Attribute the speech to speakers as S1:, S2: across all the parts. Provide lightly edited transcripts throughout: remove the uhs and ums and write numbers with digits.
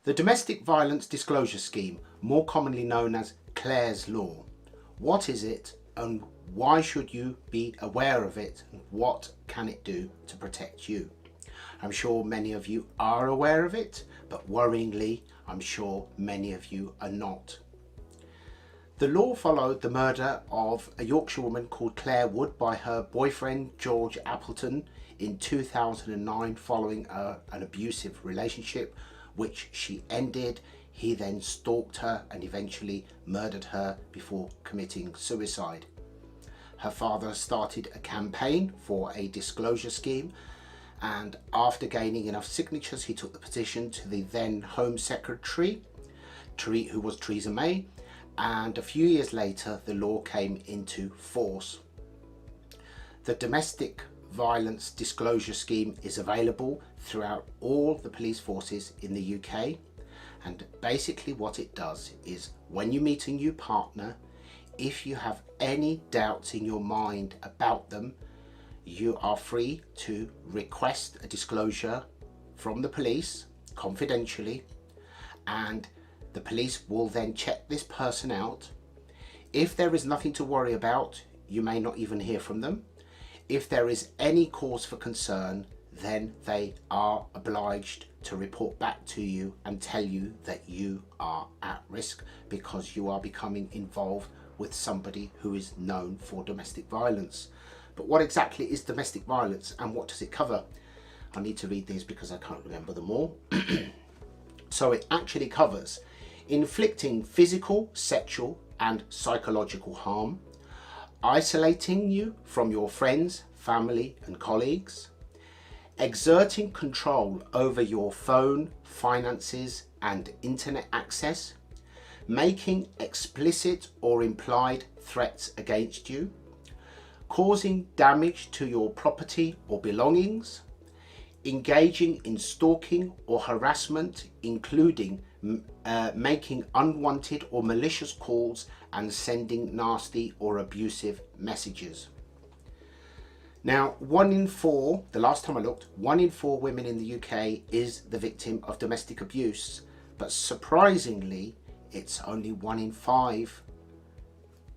S1: The Domestic Violence Disclosure Scheme, more commonly known as Clare's Law. What is it and why should you be aware of it, and what can it do to protect you? I'm sure many of you are aware of it, but worryingly, I'm sure many of you are not. The law followed the murder of a Yorkshire woman called Clare Wood by her boyfriend George Appleton in 2009 following an abusive relationship which she ended. He then stalked her and eventually murdered her before committing suicide. Her father started a campaign for a disclosure scheme, and after gaining enough signatures he took the petition to the then Home Secretary, who was Theresa May, and a few years later the law came into force. The Domestic Violence Disclosure Scheme is available throughout all the police forces in the UK, and basically what it does is when you meet a new partner, if you have any doubts in your mind about them, you are free to request a disclosure from the police confidentially, and the police will then check this person out. If there is nothing to worry about, you may not even hear from them. If there is any cause for concern, then they are obliged to report back to you and tell you that you are at risk because you are becoming involved with somebody who is known for domestic violence. But what exactly is domestic violence and what does it cover? I need to read these because I can't remember them all. So it actually covers inflicting physical, sexual and psychological harm, isolating you from your friends, family and colleagues, exerting control over your phone, finances and internet access, making explicit or implied threats against you, causing damage to your property or belongings, engaging in stalking or harassment, including making unwanted or malicious calls and sending nasty or abusive messages. Now, 1 in 4, the last time I looked, 1 in 4 women in the UK is the victim of domestic abuse, but surprisingly, it's only 1 in 5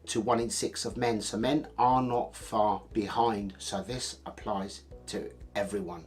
S1: to 1 in 6 of men. So men are not far behind. So this applies to everyone.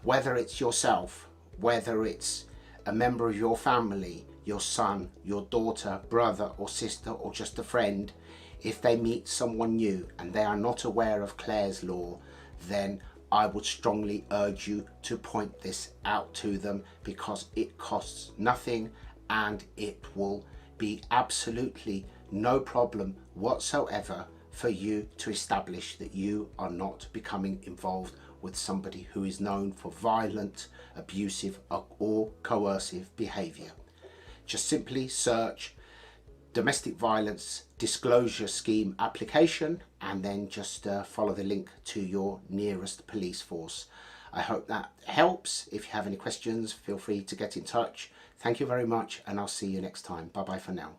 S1: Whether it's yourself, whether it's a member of your family, your son, your daughter, brother or sister, or just a friend, if they meet someone new and they are not aware of Clare's Law, then I would strongly urge you to point this out to them, because it costs nothing and it will be absolutely no problem whatsoever for you to establish that you are not becoming involved with somebody who is known for violent, abusive or coercive behaviour. Just simply search Domestic Violence Disclosure Scheme application and then just follow the link to your nearest police force. I hope that helps. If you have any questions, feel free to get in touch. Thank you very much and I'll see you next time. Bye bye for now.